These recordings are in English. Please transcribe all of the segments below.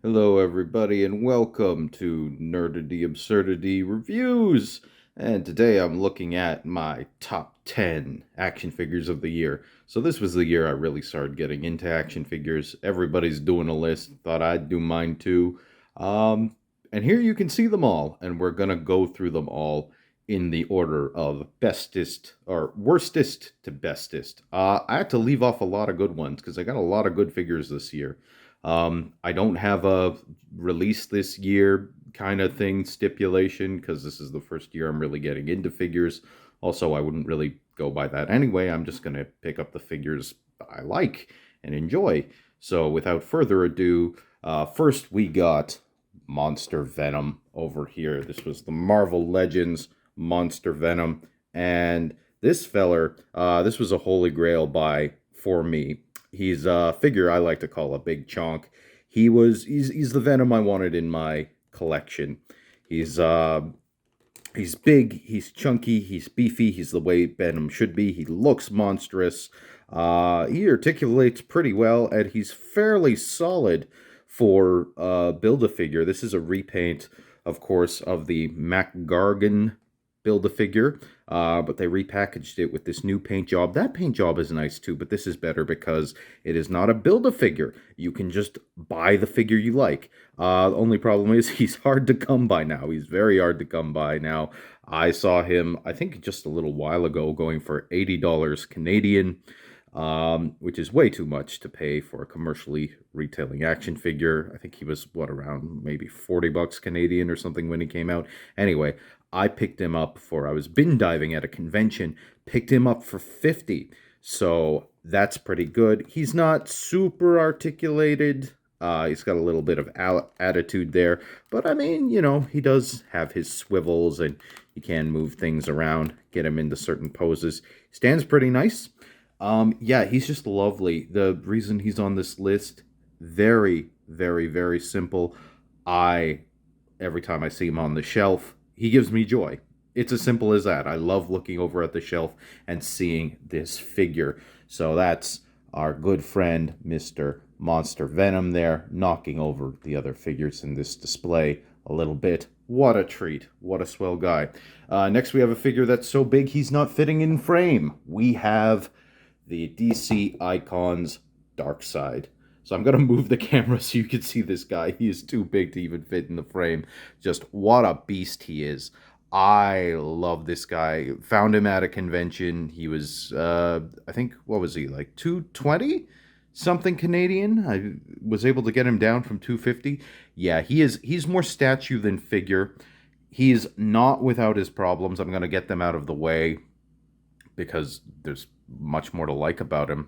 Hello, everybody, and welcome to Nerdity Absurdity Reviews. And today I'm looking at my top 10 action figures of the year. So, this was the year I really started getting into action figures. Everybody's doing a list, thought I'd do mine too. Um, and here you can see them all, and we're gonna go through them all in the order of bestest or worstest to bestest. I had to leave off a lot of good ones because I got a lot of good figures this year. I don't have a release this year kind of thing stipulation because this is the first year I'm really getting into figures. Also, I wouldn't really go by that anyway. I'm just going to pick up the figures I like and enjoy. So, without further ado, first we got Monster Venom over here. This was the Marvel Legends Monster Venom. And this feller, this was a holy grail buy for me. He's a figure I like to call a big chonk. He's the Venom I wanted in my collection. He's he's big, he's chunky, he's beefy, he's the way Venom should be. He looks monstrous. He articulates pretty well, and he's fairly solid for Build-A-Figure. This is a repaint, of course, of the MacGargan Build-A-Figure, but they repackaged it with this new paint job. That paint job is nice too, but this is better because it is not a Build-A-Figure. You can just buy the figure you like. The only problem is he's hard to come by now. He's very hard to come by now. I saw him, I think just a little while ago, going for $80 Canadian, which is way too much to pay for a commercially retailing action figure. I think he was, around maybe 40 bucks Canadian or something when he came out. Anyway, I picked him up I was bin diving at a convention, picked him up for 50. So that's pretty good. He's not super articulated. He's got a little bit of attitude there. But I mean, he does have his swivels and he can move things around, get him into certain poses. Stands pretty nice. Yeah, he's just lovely. The reason he's on this list, very, very, very simple. Every time I see him on the shelf, he gives me joy. It's as simple as that. I love looking over at the shelf and seeing this figure. So that's our good friend, Mr. Monster Venom there, knocking over the other figures in this display a little bit. What a treat. What a swell guy. Next, we have a figure that's so big he's not fitting in frame. We have the DC Icons Darkseid. So I'm going to move the camera so you can see this guy. He is too big to even fit in the frame. Just what a beast he is. I love this guy. Found him at a convention. He was, I think, what was he, like 220? Something Canadian. I was able to get him down from 250. Yeah, he's more statue than figure. He's not without his problems. I'm going to get them out of the way because there's much more to like about him,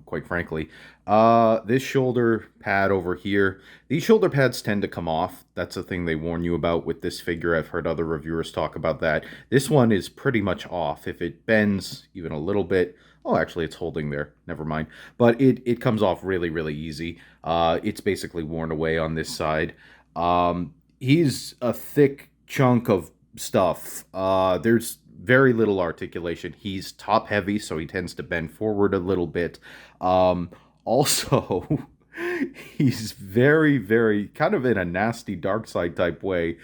quite frankly. This shoulder pad over here, these shoulder pads tend to come off. That's a thing they warn you about with this figure. I've heard other reviewers talk about that. This one is pretty much off. If it bends even a little bit, oh, actually, it's holding there. Never mind. But it comes off really, really easy. It's basically worn away on this side. He's a thick chunk of stuff. There's very little articulation. He's top heavy, so he tends to bend forward a little bit. Also, he's very, very kind of in a nasty Darkseid type way.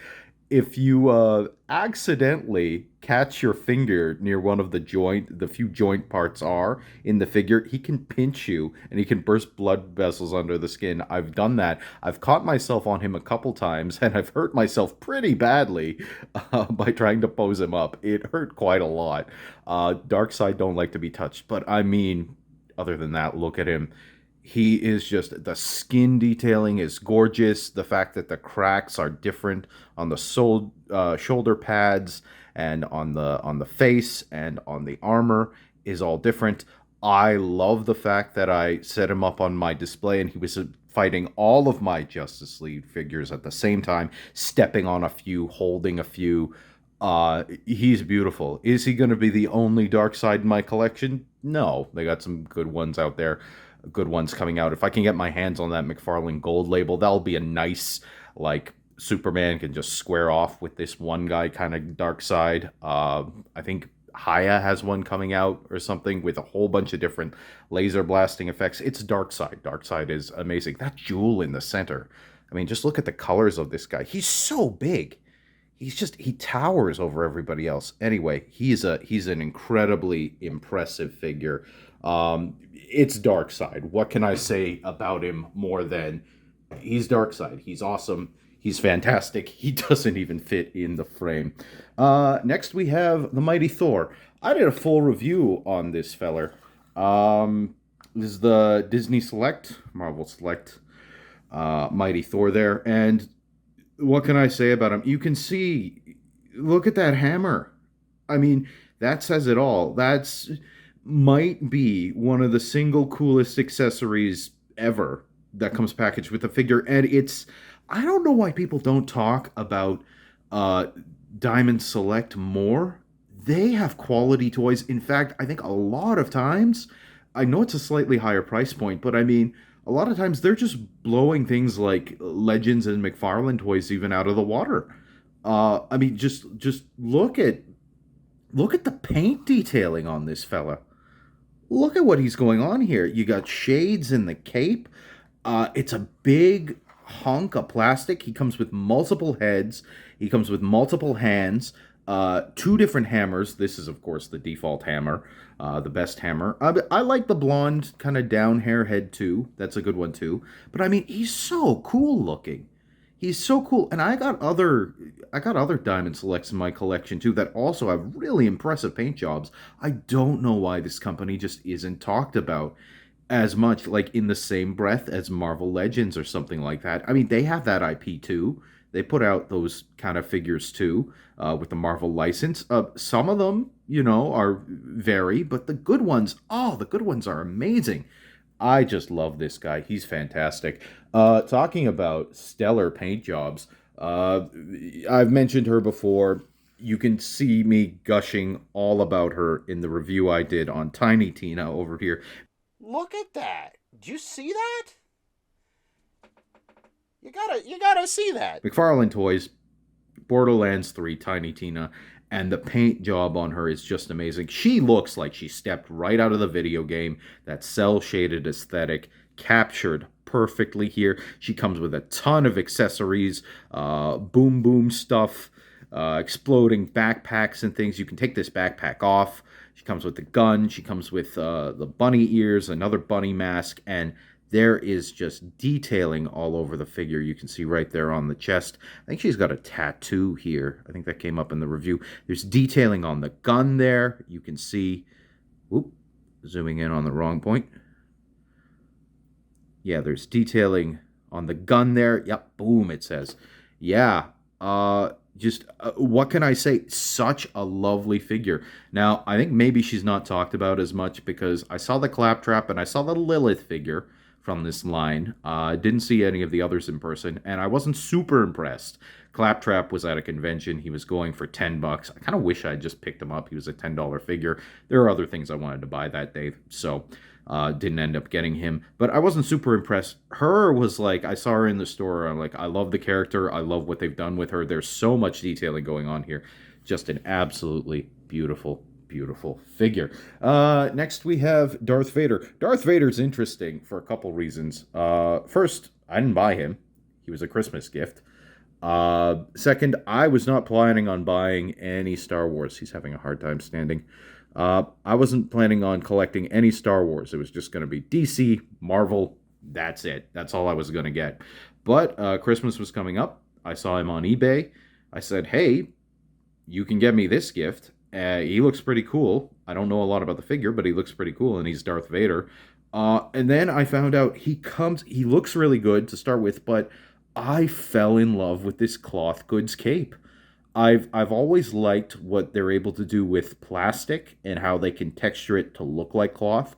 If you accidentally catch your finger near one of the few joint parts are in the figure, he can pinch you and he can burst blood vessels under the skin. I've done that. I've caught myself on him a couple times and I've hurt myself pretty badly by trying to pose him up. It hurt quite a lot. Darkseid don't like to be touched, but I mean, other than that, look at him. He is just, the skin detailing is gorgeous. The fact that the cracks are different on the shoulder pads and on the face and on the armor is all different. I love the fact that I set him up on my display and he was fighting all of my Justice League figures at the same time, stepping on a few, holding a few. He's beautiful. Is he going to be the only Darkseid in my collection? No, they got some good ones out there, good ones coming out. If I can get my hands on that McFarlane Gold label, that'll be a nice, like, Superman can just square off with this one guy kind of Darkseid. I think Haya has one coming out or something with a whole bunch of different laser blasting effects. It's Darkseid. Darkseid is amazing. That jewel in the center, I mean, just look at the colors of this guy. He's so big. He towers over everybody else. Anyway, he's an incredibly impressive figure. It's Darkseid. What can I say about him more than he's Darkseid? He's awesome. He's fantastic. He doesn't even fit in the frame. Next we have the mighty Thor. I did a full review on this feller. This is the Disney Select, Marvel Select, mighty Thor there, and what can I say about him? You can see, look at that hammer. I mean, that says it all. That's might be one of the single coolest accessories ever that comes packaged with the figure. And it's, I don't know why people don't talk about uh, Diamond Select more. They have quality toys. In fact, I think a lot of times, I know it's a slightly higher price point, but I mean, a lot of times they're just blowing things like Legends and McFarlane toys even out of the water. I mean, just look at the paint detailing on this fella. Look at what he's going on here. You got shades in the cape. It's a big hunk of plastic. He comes with multiple heads. He comes with multiple hands. Two different hammers. This is, of course, the default hammer, the best hammer. I like the blonde kind of down hair head too. That's a good one too. But I mean, he's so cool looking. He's so cool, and I got other Diamond Selects in my collection too that also have really impressive paint jobs. I don't know why this company just isn't talked about as much, like in the same breath as Marvel Legends or something like that. I mean, they have that IP too. They put out those kind of figures too, with the Marvel license. Some of them, are vary, but the good ones, oh, the good ones are amazing. I just love this guy. He's fantastic. Talking about stellar paint jobs, I've mentioned her before. You can see me gushing all about her in the review I did on Tinytina over here. Look at that. Did you see that? You gotta see that. McFarlane Toys, Borderlands 3, Tinytina, and the paint job on her is just amazing. She looks like she stepped right out of the video game. That cell shaded aesthetic captured perfectly here. She comes with a ton of accessories, boom boom stuff, exploding backpacks and things. You can take this backpack off. She comes with the gun. She comes with the bunny ears, another bunny mask, and there is just detailing all over the figure. You can see right there on the chest. I think she's got a tattoo here. I think that came up in the review. There's detailing on the gun there. You can see, whoop, zooming in on the wrong point. Yeah, there's detailing on the gun there. Yep, boom, it says. Yeah, just what can I say? Such a lovely figure. Now, I think maybe she's not talked about as much because I saw the Claptrap and I saw the Lilith figure from this line. Didn't see any of the others in person, and I wasn't super impressed. Claptrap was at a convention. He was going for $10. I kind of wish I just picked him up. He was a $10 figure. There are other things I wanted to buy that day, so didn't end up getting him. But I wasn't super impressed. Her was like, I saw her in the store. I'm like, I love the character. I love what they've done with her. There's so much detailing going on here. Just an absolutely beautiful figure. Next, we have Darth Vader. Darth Vader's interesting for a couple reasons. First, I didn't buy him. He was a Christmas gift. Second, I was not planning on buying any Star Wars. He's having a hard time standing. I wasn't planning on collecting any Star Wars. It was just going to be DC, Marvel. That's it. That's all I was going to get. But Christmas was coming up. I saw him on eBay. I said, hey, you can get me this gift. He looks pretty cool. I don't know a lot about the figure, but he looks pretty cool, and he's Darth Vader. And then I found out he looks really good to start with, but I fell in love with this cloth goods cape. I've always liked what they're able to do with plastic and how they can texture it to look like cloth.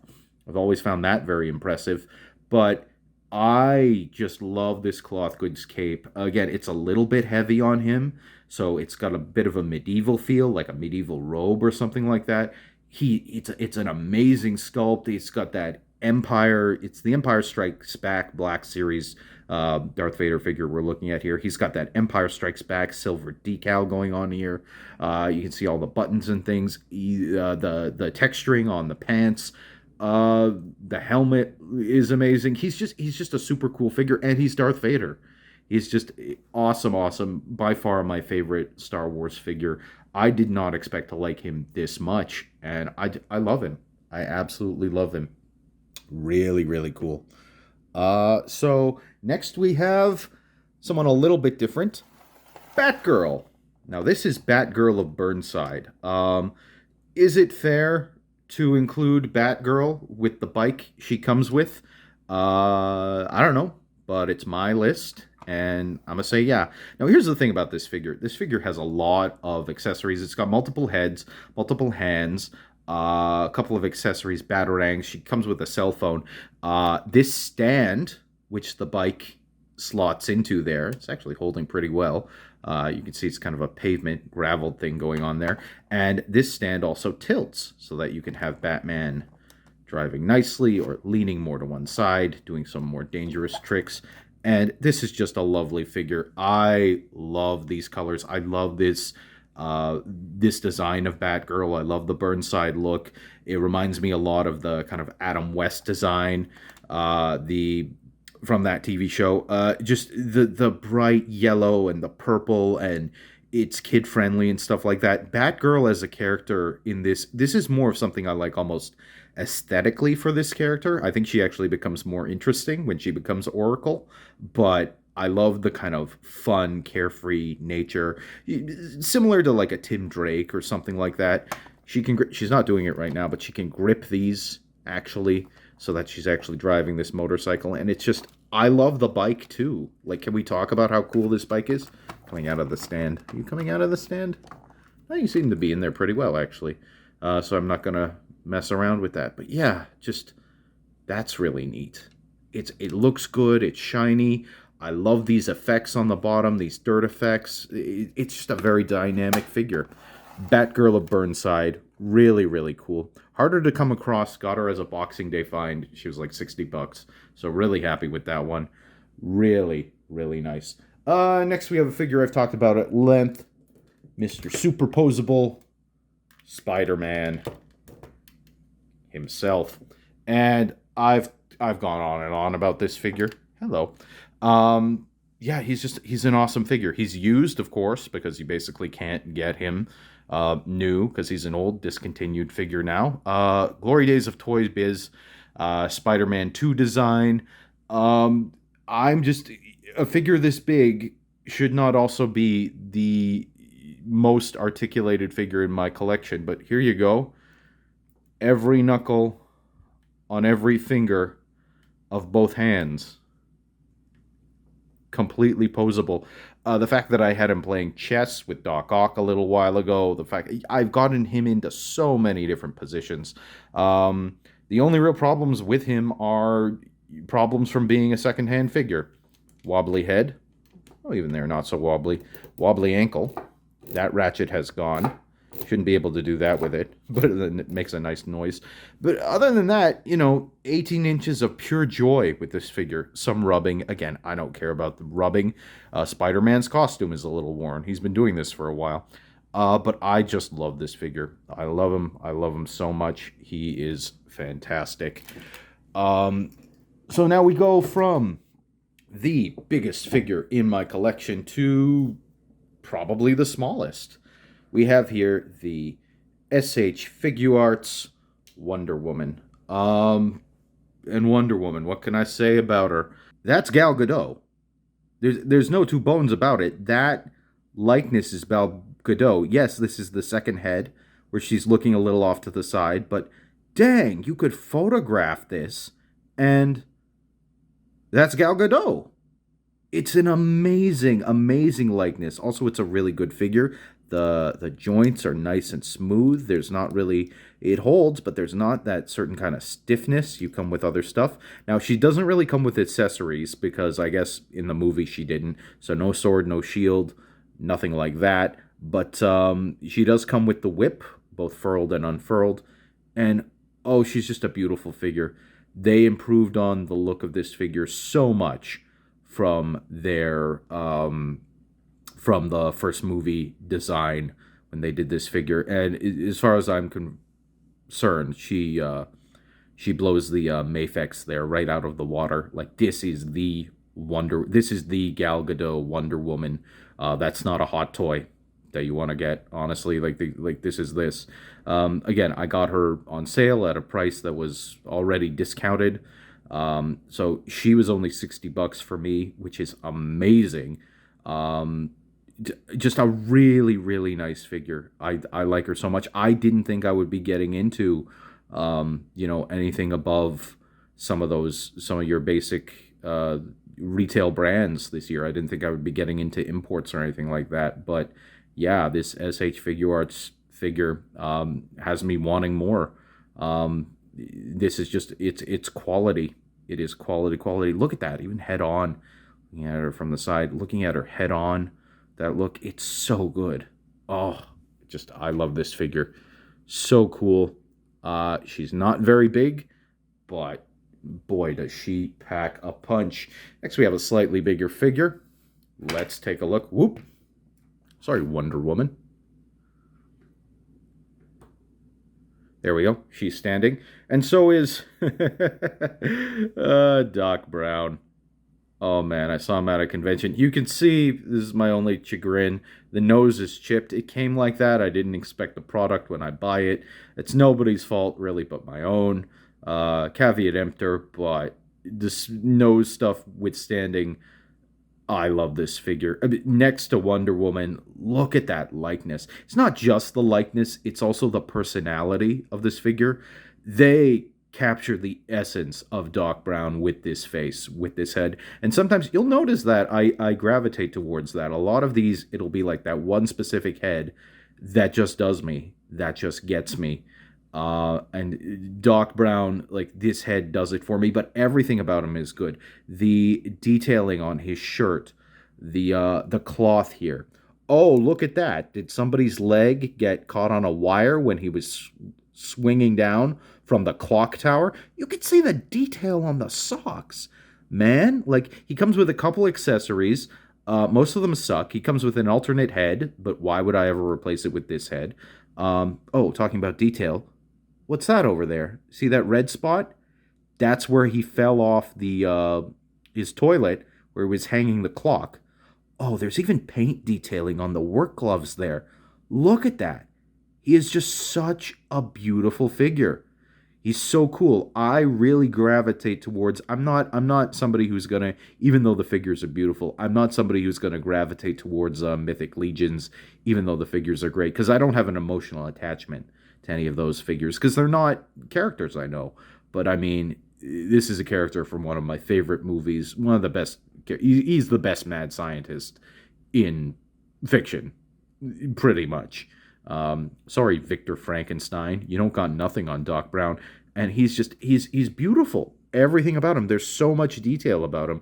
I've always found that very impressive. But I just love this cloth goods cape. Again, it's a little bit heavy on him, so it's got a bit of a medieval feel, like a medieval robe or something like that. It's an amazing sculpt. It's got that Empire. It's the Empire Strikes Back Black Series Darth Vader figure we're looking at here. He's got that Empire Strikes Back silver decal going on here. You can see all the buttons and things. The texturing on the pants. The helmet is amazing. He's just a super cool figure, and he's Darth Vader. He's just awesome, awesome. By far my favorite Star Wars figure. I did not expect to like him this much, and I love him. I absolutely love him. Really, really cool. So next we have someone a little bit different. Batgirl. Now this is Batgirl of Burnside. Is it fair to include Batgirl with the bike she comes with? I don't know, but it's my list, and I'm gonna say yeah. Now here's the thing about this figure. This figure has a lot of accessories. It's got multiple heads, multiple hands, a couple of accessories, batarangs. She comes with a cell phone. This stand, which the bike slots into there, it's actually holding pretty well. You can see it's kind of a pavement gravel thing going on there. And this stand also tilts so that you can have Batman driving nicely or leaning more to one side, doing some more dangerous tricks. And this is just a lovely figure. I love these colors. I love this design of Batgirl. I love the Burnside look. It reminds me a lot of the kind of Adam West design, the from that TV show. Just the bright yellow and the purple, and it's kid friendly and stuff like that. Batgirl as a character in this is more of something I like almost aesthetically for this character. I think she actually becomes more interesting when she becomes Oracle, but I love the kind of fun, carefree nature, similar to like a Tim Drake or something like that. She's not doing it right now, but she can grip these actually so that she's actually driving this motorcycle, and it's just I love the bike too. Like, can we talk about how cool this bike is? Coming out of the stand. Are you coming out of the stand? Oh, you seem to be in there pretty well, actually. So I'm not gonna mess around with that. But yeah, just that's really neat. It looks good. It's shiny. I love these effects on the bottom. These dirt effects. It's just a very dynamic figure. Batgirl of Burnside. Really, really cool. Harder to come across. Got her as a Boxing Day find. She was like $60. So really happy with that one. Really, really nice. Next we have a figure I've talked about at length. Mr. Superposable Spider-Man himself. And I've gone on and on about this figure. Hello. Yeah, he's an awesome figure. He's used, of course, because you basically can't get him new because he's an old discontinued figure now. Glory Days of Toy Biz, Spider-Man 2 design. I'm just a figure this big should not also be the most articulated figure in my collection, but here you go. Every knuckle on every finger of both hands. Completely posable. The fact that I had him playing chess with Doc Ock a little while ago, the fact I've gotten him into so many different positions. The only real problems with him are problems from being a secondhand figure. Wobbly head. Oh, even they're not so wobbly. Wobbly ankle. That ratchet has gone. Shouldn't be able to do that with it, but it makes a nice noise. But other than that, 18 inches of pure joy with this figure. Some rubbing. Again, I don't care about the rubbing. Spider-Man's costume is a little worn. He's been doing this for a while. But I just love this figure. I love him. I love him so much. He is fantastic. So now we go from the biggest figure in my collection to probably the smallest. We have here the SH Figuarts Wonder Woman. And Wonder Woman, what can I say about her? That's Gal Gadot. There's no two bones about it. That likeness is Gal Gadot. Yes, this is the second head, where she's looking a little off to the side, but dang, you could photograph this, and that's Gal Gadot. It's an amazing, amazing likeness. Also, it's a really good figure. The joints are nice and smooth. There's not really, it holds, but there's not that certain kind of stiffness you come with other stuff. Now, she doesn't really come with accessories because I guess in the movie she didn't. So no sword, no shield, nothing like that. But she does come with the whip, both furled and unfurled. And oh, she's just a beautiful figure. They improved on the look of this figure so much from their from the first movie design when they did this figure. And as far as I'm concerned, she blows the Mafex there right out of the water. Like, this is the This is the Gal Gadot Wonder Woman. That's not a hot toy that you want to get. Honestly, like this is this. Again, I got her on sale at a price that was already discounted. So she was only $60 for me, which is amazing. Um, just a really really nice figure. I like her so much. I didn't think I would be getting into anything above some of your basic retail brands this year. I didn't think I would be getting into imports or anything like that. But yeah, this SH Figure Arts figure has me wanting more. This is just it's quality. It is quality. Look at that, even head on. Looking at her from the side, looking at her head on, that look, it's so good. Oh, just I love this figure. So cool. She's not very big, but boy, does she pack a punch. Next, we have a slightly bigger figure. Let's take a look. Whoop. Sorry, Wonder Woman. There we go. She's standing. And so is Doc Brown. Oh man, I saw him at a convention. You can see, this is my only chagrin, the nose is chipped. It came like that. I didn't expect the product when I buy it. It's nobody's fault really but my own. Caveat emptor, but this nose stuff withstanding, I love this figure. I mean, next to Wonder Woman, look at that likeness. It's not just the likeness, it's also the personality of this figure. They capture the essence of Doc Brown with this face, with this head. And sometimes you'll notice that I gravitate towards that. A lot of these, it'll be like that one specific head that just does me, that just gets me. And Doc Brown, like this head does it for me, but everything about him is good. The detailing on his shirt, the cloth here. Oh, look at that. Did somebody's leg get caught on a wire when he was swinging down from the clock tower? You can see the detail on the socks, man. Like, he comes with a couple accessories. Most of them suck. He comes with an alternate head, but why would I ever replace it with this head? Talking about detail. What's that over there? See that red spot? That's where he fell off the his toilet, where he was hanging the clock. Oh, there's even paint detailing on the work gloves there. Look at that. He is just such a beautiful figure. He's so cool. I really gravitate towards I'm not somebody who's gonna, even though the figures are beautiful, I'm not somebody who's gonna gravitate towards Mythic Legions, even though the figures are great, because I don't have an emotional attachment to any of those figures, because they're not characters I know. But I mean, this is a character from one of my favorite movies, one of the best. He's the best mad scientist in fiction, pretty much. Sorry, Victor Frankenstein, you don't got nothing on Doc Brown, and he's beautiful. Everything about him, there's so much detail about him.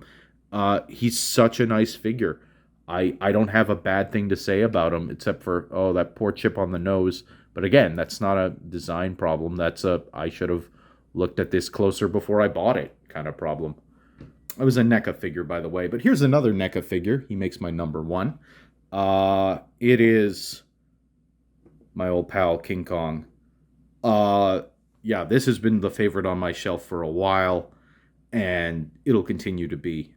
He's such a nice figure. I don't have a bad thing to say about him, except for that poor chip on the nose. But again, that's not a design problem. That's a I should have looked at this closer before I bought it kind of problem. It was a NECA figure, by the way. But here's another NECA figure. He makes my number one. It is my old pal King Kong. Yeah, this has been the favorite on my shelf for a while, and it'll continue to be.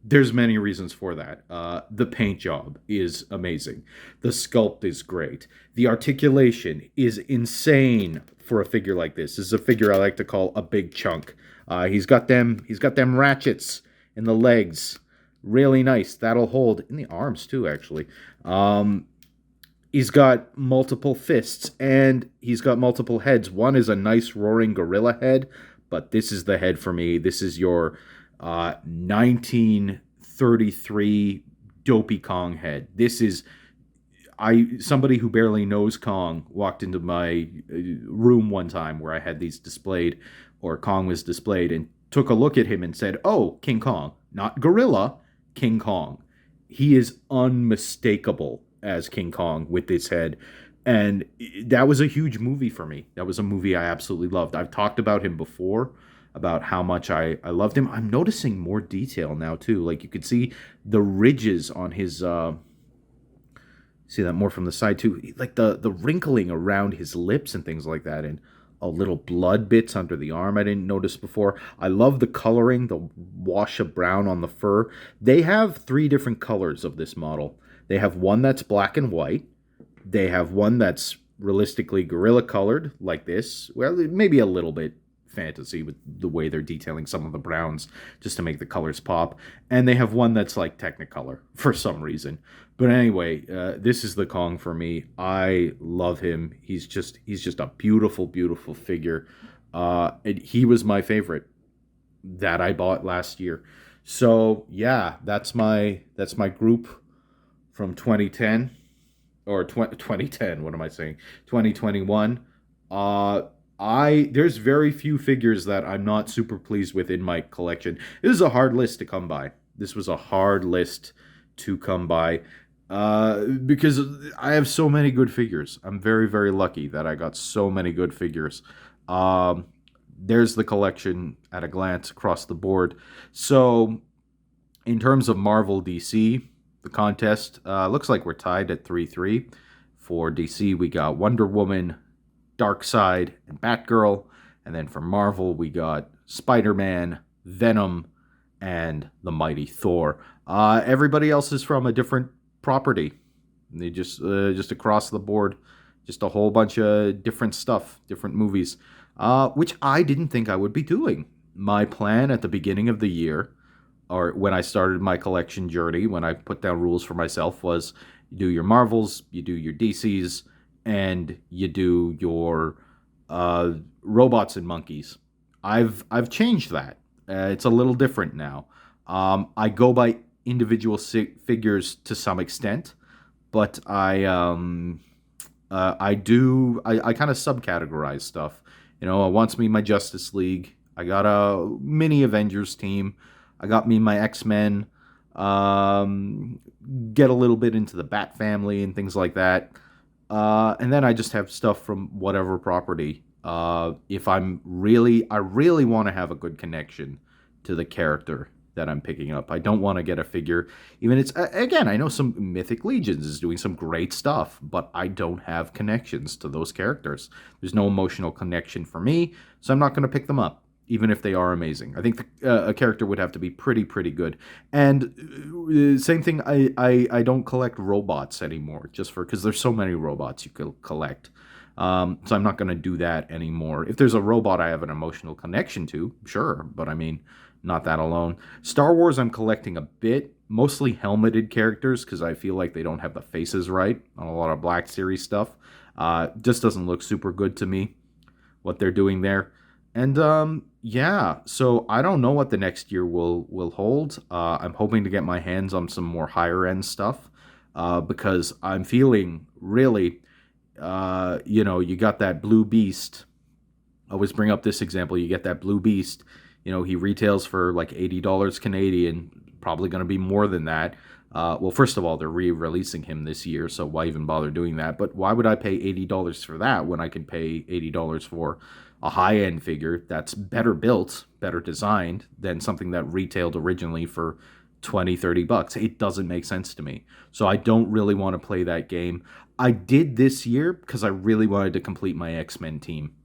There's many reasons for that. The paint job is amazing. The sculpt is great. The articulation is insane for a figure like this. This is a figure I like to call a big chunk. He's got them ratchets in the legs. Really nice. That'll hold in the arms too, actually. He's got multiple fists, and he's got multiple heads. One is a nice roaring gorilla head, but this is the head for me. This is your 1933 Dopey Kong head. This is somebody who barely knows Kong walked into my room one time where I had these displayed, or Kong was displayed, and took a look at him and said, "Oh, King Kong, not gorilla, King Kong." He is unmistakable as King Kong with this head. And that was a huge movie for me. That was a movie I absolutely loved. I've talked about him before, about how much I loved him. I'm noticing more detail now too. Like, you could see the ridges on his see that more from the side too, like the wrinkling around his lips and things like that. And little blood bits under the arm I didn't notice before. I love the coloring, the wash of brown on the fur. They have three different colors of this model. They have one that's black and white. They have one that's realistically gorilla colored, like this. Well, maybe a little bit fantasy with the way they're detailing some of the browns just to make the colors pop. And they have one that's like Technicolor for some reason. But anyway, this is the Kong for me. I love him. He's just a beautiful, beautiful figure. And he was my favorite that I bought last year. So yeah, that's my group from 2010 or 2010. What am I saying? 2021. Uh, there's very few figures that I'm not super pleased with in my collection. This is a hard list to come by. This was a hard list to come by because I have so many good figures. I'm very, very lucky that I got so many good figures. Um, there's the collection at a glance across the board. So, in terms of Marvel DC, the contest looks like we're tied at 3-3. For DC, we got Wonder Woman, Darkseid, and Batgirl. And then for Marvel, we got Spiderman, Venom, and the mighty Thor. Everybody else is from a different property. They just across the board, just a whole bunch of different stuff, different movies, which I didn't think I would be doing. My plan at the beginning of the year, or when I started my collection journey, when I put down rules for myself, was you do your Marvels, you do your DCs, and you do your robots and monkeys. I've changed that. It's a little different now. I go by individual figures to some extent, but I kind of subcategorize stuff. I wants me my Justice League. I got a mini Avengers team. I got me my X-Men. Um, get a little bit into the Bat family and things like that. And then I just have stuff from whatever property. If I really want to have a good connection to the character that I'm picking up. I don't want to get a figure. Even again, I know some Mythic Legions is doing some great stuff, but I don't have connections to those characters. There's no emotional connection for me, so I'm not going to pick them up, even if they are amazing. I think a character would have to be pretty, pretty good. And same thing, I don't collect robots anymore, just because there's so many robots you could collect. So I'm not going to do that anymore. If there's a robot I have an emotional connection to, sure, but I mean, not that alone. Star Wars, I'm collecting a bit, mostly helmeted characters, because I feel like they don't have the faces right on a lot of Black Series stuff. Just doesn't look super good to me, what they're doing there. And yeah, so I don't know what the next year will hold. I'm hoping to get my hands on some more higher end stuff because I'm feeling really, you got that Blue Beast. I always bring up this example. You get that Blue Beast. He retails for like $80 Canadian, probably going to be more than that. Well, first of all, they're re-releasing him this year, so why even bother doing that? But why would I pay $80 for that when I can pay $80 for a high-end figure that's better built, better designed than something that retailed originally for 20, $30? It doesn't make sense to me. So I don't really want to play that game. I did this year because I really wanted to complete my X-Men team.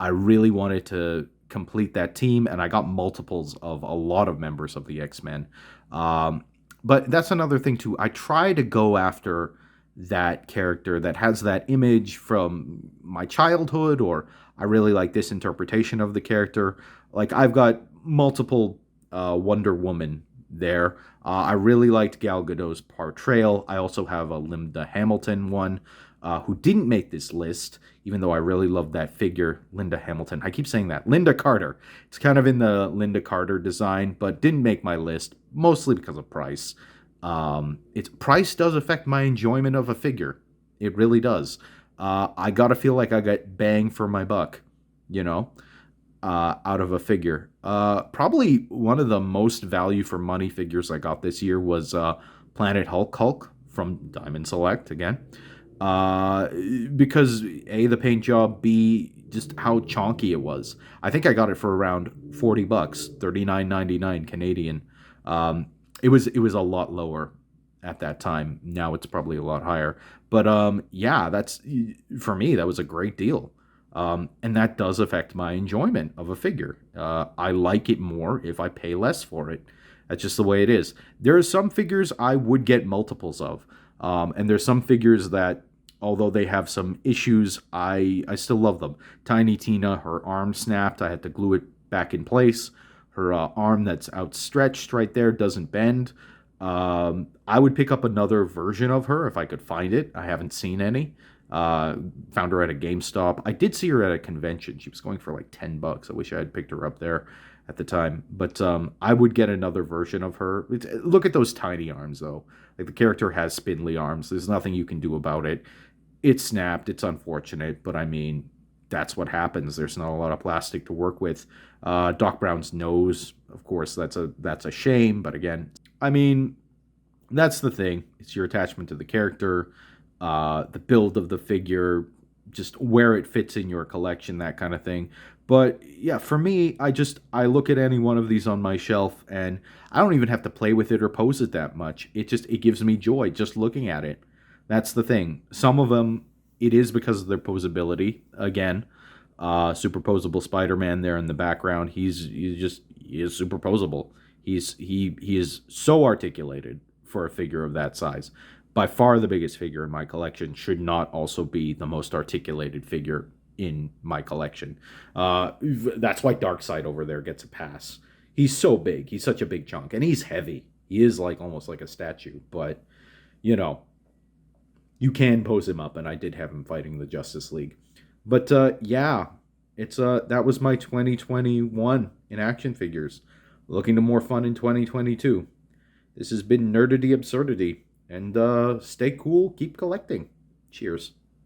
I really wanted to complete that team, and I got multiples of a lot of members of the X-Men. But that's another thing too. I try to go after that character that has that image from my childhood, or I really like this interpretation of the character. Like I've got multiple Wonder Woman there. I really liked Gal Gadot's portrayal. I also have a Linda Hamilton one. Who didn't make this list, even though I really love that figure, Linda Hamilton. I keep saying that. Linda Carter. It's kind of in the Linda Carter design, but didn't make my list, mostly because of price. Price does affect my enjoyment of a figure. It really does. I gotta feel like I got bang for my buck, out of a figure. Probably one of the most value for money figures I got this year was Planet Hulk from Diamond Select again. Because A, the paint job, B, just how chonky it was. I think I got it for around $40, $39.99 Canadian. It was a lot lower at that time. Now it's probably a lot higher. But yeah, that's for me. That was a great deal. And that does affect my enjoyment of a figure. I like it more if I pay less for it. That's just the way it is. There are some figures I would get multiples of, and there's some figures that, although they have some issues, I still love them. Tinytina, her arm snapped. I had to glue it back in place. Her arm that's outstretched right there doesn't bend. I would pick up another version of her if I could find it. I haven't seen any. Uh, Found her at a GameStop. I did see her at a convention. She was going for like $10. I wish I had picked her up there at the time. But I would get another version of her. Look at those tiny arms, though. Like the character has spindly arms. There's nothing you can do about it. It snapped. It's unfortunate, but I mean, that's what happens. There's not a lot of plastic to work with. Doc Brown's nose, of course, that's a shame. But again, I mean, that's the thing. It's your attachment to the character, the build of the figure, just where it fits in your collection, that kind of thing. But yeah, for me, I look at any one of these on my shelf, and I don't even have to play with it or pose it that much. It gives me joy just looking at it. That's the thing. Some of them, it is because of their posability. Again, superposable Spider-Man there in the background. He is superposable. He is so articulated for a figure of that size. By far the biggest figure in my collection, should not also be the most articulated figure in my collection. That's why Darkseid over there gets a pass. He's so big. He's such a big chunk, and he's heavy. He is like almost like a statue, but you know, you can pose him up, and I did have him fighting the Justice League. But yeah, it's that was my 2021 in action figures. Looking to more fun in 2022. This has been Nerdity Absurdity, and stay cool, keep collecting. Cheers.